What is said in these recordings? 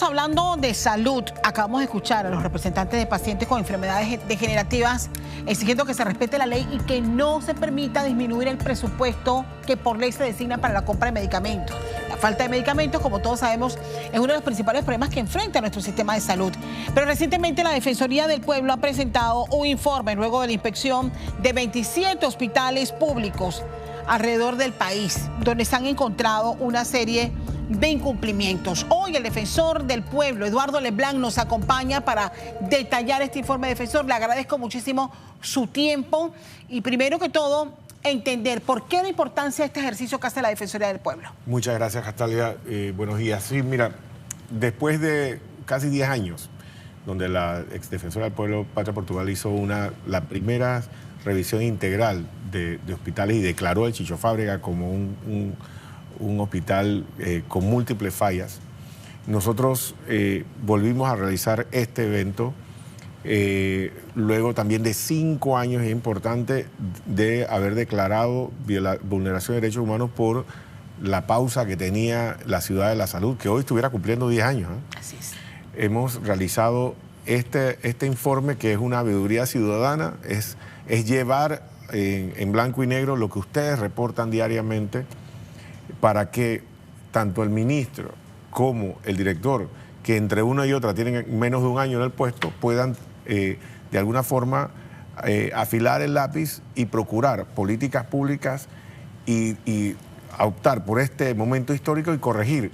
hablando de salud. Acabamos de escuchar a los representantes de pacientes con enfermedades degenerativas exigiendo que se respete la ley y que no se permita disminuir el presupuesto que por ley se designa para la compra de medicamentos. La falta de medicamentos, como todos sabemos, es uno de los principales problemas que enfrenta nuestro sistema de salud. Pero recientemente la Defensoría del Pueblo ha presentado un informe luego de la inspección de 27 hospitales públicos alrededor del país, donde se han encontrado una serie de incumplimientos. Hoy el defensor del pueblo, Eduardo Leblanc, nos acompaña para detallar este informe. Defensor, le agradezco muchísimo su tiempo y primero que todo entender por qué la importancia de este ejercicio que hace la Defensoría del Pueblo. Muchas gracias, Castalia. Buenos días. Sí, mira, después de casi 10 años, donde la exdefensora del pueblo, Patria Portugal, hizo la primera revisión integral de hospitales y declaró el Chicho Fábrega como un hospital con múltiples fallas. Nosotros volvimos a realizar este evento luego también de 5 años, es importante, de haber declarado vulneración de derechos humanos por la pausa que tenía la Ciudad de la Salud, que hoy estuviera cumpliendo 10 años. Así es. Hemos realizado este informe, que es una veeduría ciudadana, es llevar en blanco y negro lo que ustedes reportan diariamente, para que tanto el ministro como el director, que entre una y otra tienen menos de un año en el puesto, puedan de alguna forma afilar el lápiz y procurar políticas públicas y optar por este momento histórico y corregir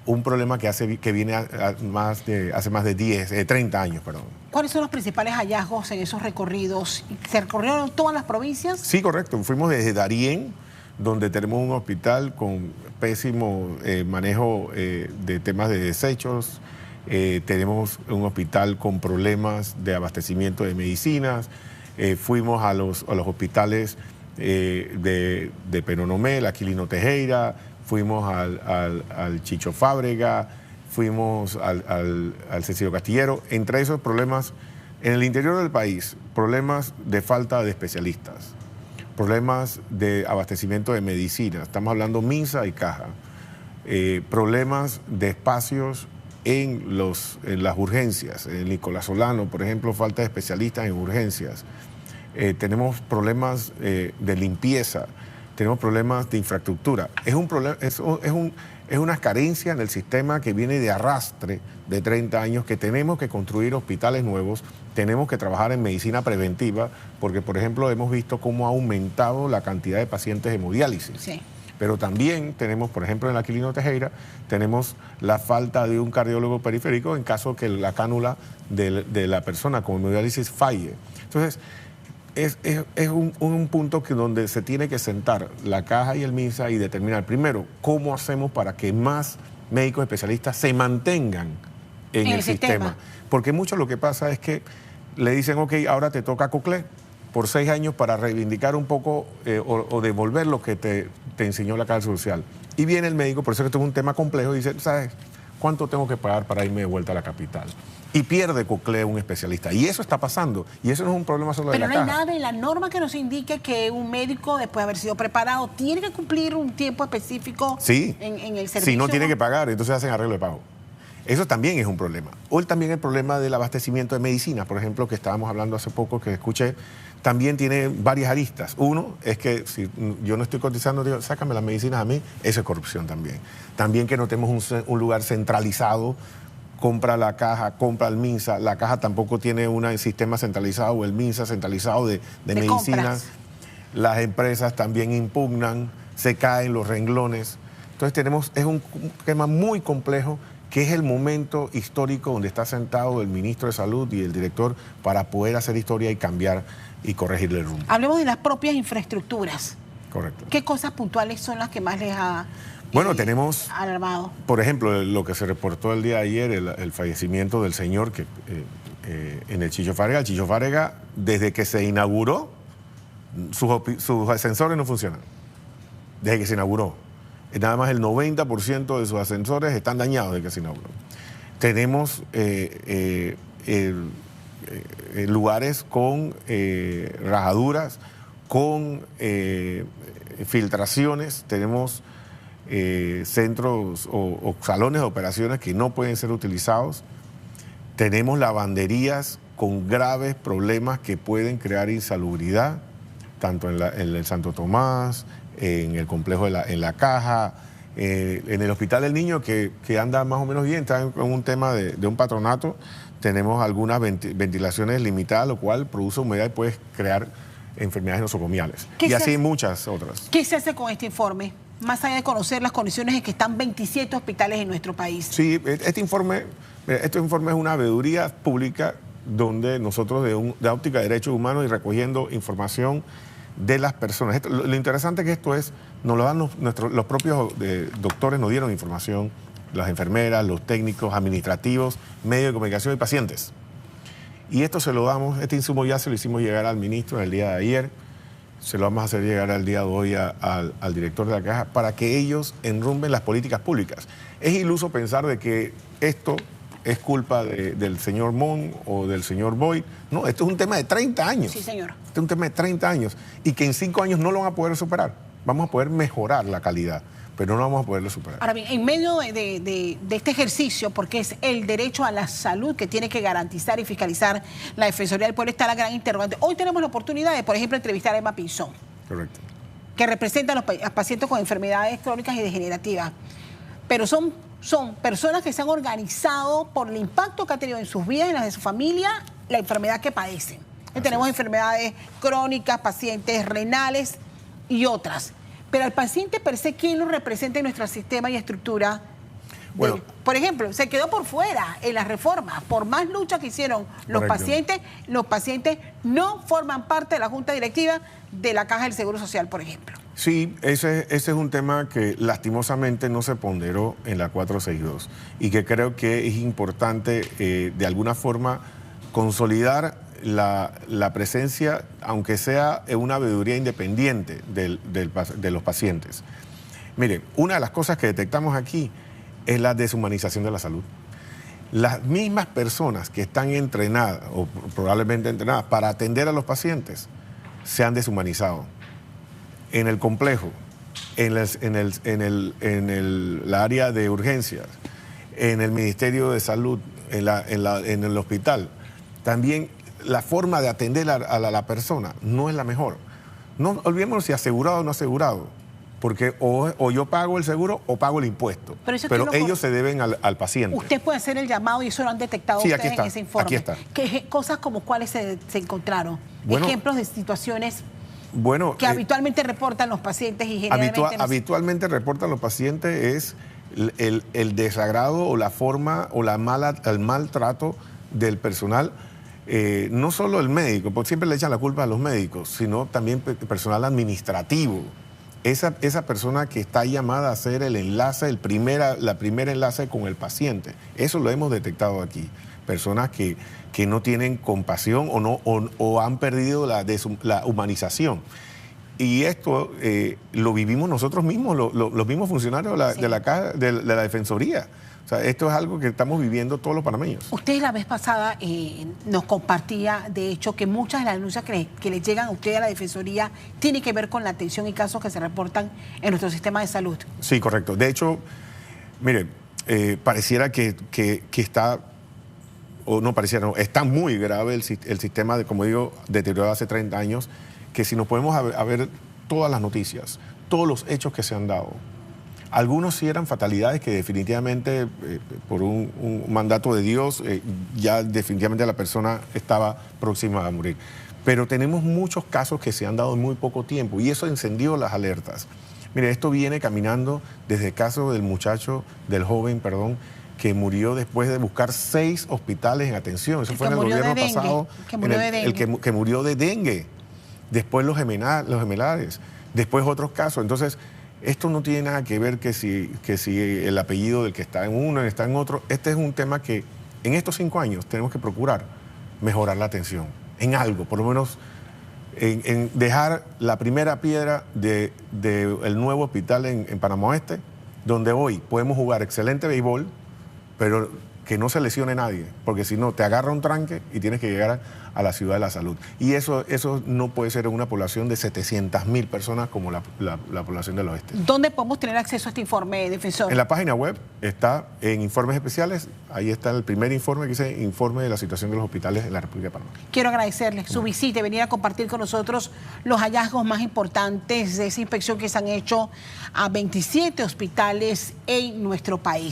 un problema que viene hace más de 30 años. ¿Cuáles son los principales hallazgos en esos recorridos? ¿Se recorrieron todas las provincias? Sí, correcto. Fuimos desde Darién, donde tenemos un hospital con pésimo manejo de temas de desechos. Tenemos un hospital con problemas de abastecimiento de medicinas. Fuimos a los hospitales de Penonomé, Aquilino Tejera, fuimos al Chicho Fábrega, fuimos al Cecilio Castillero. Entre esos problemas, en el interior del país, problemas de falta de especialistas, problemas de abastecimiento de medicina, estamos hablando MINSA y Caja, problemas de espacios en las urgencias, en Nicolás Solano, por ejemplo, falta de especialistas en urgencias, tenemos problemas de limpieza, tenemos problemas de infraestructura. Es una carencia en el sistema que viene de arrastre de 30 años, que tenemos que construir hospitales nuevos, tenemos que trabajar en medicina preventiva, porque, por ejemplo, hemos visto cómo ha aumentado la cantidad de pacientes de hemodiálisis. Sí. Pero también tenemos, por ejemplo, en la Aquilino Tejera, tenemos la falta de un cardiólogo periférico en caso que la cánula de la persona con hemodiálisis falle. Entonces, es un punto donde se tiene que sentar la Caja y el MINSA y determinar, primero, cómo hacemos para que más médicos especialistas se mantengan en el sistema. Porque mucho lo que pasa es que le dicen, ok, ahora te toca COCLE por 6 años para reivindicar un poco o devolver lo que te enseñó la Caja Social. Y viene el médico, por eso que esto es un tema complejo, y dice, ¿sabes cuánto tengo que pagar para irme de vuelta a la capital? Y pierde COCLE un especialista. Y eso está pasando. Y eso no es un problema solo de la Caja. Pero no hay nada en la norma que nos indique que un médico, después de haber sido preparado, tiene que cumplir un tiempo específico en el servicio. Si no tiene que pagar, entonces hacen arreglo de pago. Eso también es un problema. Hoy también el problema del abastecimiento de medicinas, por ejemplo, que estábamos hablando hace poco, que escuché, también tiene varias aristas. Uno es que si yo no estoy cotizando, digo, sácame las medicinas a mí, eso es corrupción también. También que no tenemos un lugar centralizado, compra la Caja, compra el MINSA, la Caja tampoco tiene un sistema centralizado, o el MINSA centralizado de medicinas. Compras. Las empresas también impugnan, se caen los renglones. Entonces es un tema muy complejo, que es el momento histórico donde está sentado el ministro de Salud y el director para poder hacer historia y cambiar y corregirle el rumbo. Hablemos de las propias infraestructuras. Correcto. ¿Qué cosas puntuales son las que más les ha tenemos alarmado? Por ejemplo, lo que se reportó el día de ayer, el fallecimiento del señor que en el Chicho Fábrega. El Chicho Fábrega, desde que se inauguró, sus ascensores no funcionan. Desde que se inauguró. Nada más el 90% de sus ascensores están dañados desde que se inauguró. Tenemos lugares con rajaduras, con filtraciones, tenemos centros o salones de operaciones que no pueden ser utilizados. Tenemos lavanderías con graves problemas que pueden crear insalubridad, tanto en el Santo Tomás, en el complejo en la Caja, en el Hospital del Niño, que anda más o menos bien, está en un tema de un patronato. Tenemos algunas ventilaciones limitadas, lo cual produce humedad y puede crear enfermedades nosocomiales. Y así muchas otras. ¿Qué se hace con este informe? Más allá de conocer las condiciones en que están 27 hospitales en nuestro país. Sí, este informe es una veeduría pública donde nosotros de óptica de derechos humanos y recogiendo información de las personas. Lo interesante que esto es, nos lo dan los propios doctores, nos dieron información, las enfermeras, los técnicos administrativos, medios de comunicación y pacientes. Y esto se lo damos, este insumo ya se lo hicimos llegar al ministro el día de ayer, se lo vamos a hacer llegar el día de hoy al director de la Caja para que ellos enrumben las políticas públicas. Es iluso pensar de que esto es culpa del señor Mon o del señor Boyd. No, esto es un tema de 30 años. Sí, señor. Este es un tema de 30 años y que en 5 años no lo van a poder superar. Vamos a poder mejorar la calidad, pero no vamos a poderlo superar. Ahora bien, en medio de este ejercicio, porque es el derecho a la salud que tiene que garantizar y fiscalizar la Defensoría del Pueblo, está la gran interrogante. Hoy tenemos la oportunidad de, por ejemplo, entrevistar a Emma Pinzón. Correcto. Que representa a los pacientes con enfermedades crónicas y degenerativas. Pero son personas que se han organizado por el impacto que ha tenido en sus vidas, en las de su familia, la enfermedad que padecen. Tenemos enfermedades crónicas, pacientes renales y otras. Pero al paciente per se, ¿quién lo representa en nuestro sistema y estructura? Bueno, por ejemplo, se quedó por fuera en las reformas. Por más lucha que hicieron los pacientes no forman parte de la Junta Directiva de la Caja del Seguro Social, por ejemplo. Sí, ese es un tema que lastimosamente no se ponderó en la 462 y que creo que es importante de alguna forma consolidar la presencia, aunque sea en una veeduría independiente de los pacientes. Mire, una de las cosas que detectamos aquí es la deshumanización de la salud. Las mismas personas que están entrenadas o probablemente entrenadas para atender a los pacientes se han deshumanizado. En el complejo, en el área de urgencias, en el Ministerio de Salud, en el hospital, también la forma de atender a la persona no es la mejor. No olvidemos si asegurado o no asegurado, porque o yo pago el seguro o pago el impuesto, pero ellos se deben al paciente. Usted puede hacer el llamado y eso lo han detectado ustedes en ese informe. Aquí está. ¿Qué cosas como cuáles se encontraron? Bueno, ejemplos de situaciones que habitualmente reportan los pacientes y generalmente... Habitualmente reportan los pacientes es el desagrado o la forma o el maltrato del personal, no solo el médico, porque siempre le echan la culpa a los médicos, sino también personal administrativo. Esa persona que está llamada a hacer el enlace, la primera enlace con el paciente. Eso lo hemos detectado aquí. Personas que no tienen compasión o han perdido la humanización. Y esto lo vivimos nosotros mismos, los mismos funcionarios de la Defensoría. O sea, esto es algo que estamos viviendo todos los panameños. Usted la vez pasada nos compartía, de hecho, que muchas de las denuncias que le llegan a usted a la Defensoría tienen que ver con la atención y casos que se reportan en nuestro sistema de salud. Sí, correcto. De hecho, mire, pareciera que está... o no pareciera, no, está muy grave el sistema, como digo, deteriorado hace 30 años, que si nos podemos a ver todas las noticias, todos los hechos que se han dado, algunos sí eran fatalidades que definitivamente, por un mandato de Dios, ya definitivamente la persona estaba próxima a morir. Pero tenemos muchos casos que se han dado en muy poco tiempo y eso encendió las alertas. Mire, esto viene caminando desde el caso del joven, que murió después de buscar 6 hospitales en atención. Eso fue en el gobierno pasado. Que murió de dengue. Después los gemelares. Después otros casos. Entonces, esto no tiene nada que ver que si el apellido del que está en uno está en otro. Este es un tema que en estos 5 años tenemos que procurar mejorar la atención. En algo, por lo menos en dejar la primera piedra del nuevo hospital en Panamá Oeste, donde hoy podemos jugar excelente béisbol, pero que no se lesione nadie, porque si no, te agarra un tranque y tienes que llegar a la ciudad de la salud. Y eso no puede ser en una población de 700.000 personas como la población del oeste. ¿Dónde podemos tener acceso a este informe, defensor? En la página web está en informes especiales, ahí está el primer informe que dice informe de la situación de los hospitales en la República de Panamá. Quiero agradecerle su visita y venir a compartir con nosotros los hallazgos más importantes de esa inspección que se han hecho a 27 hospitales en nuestro país.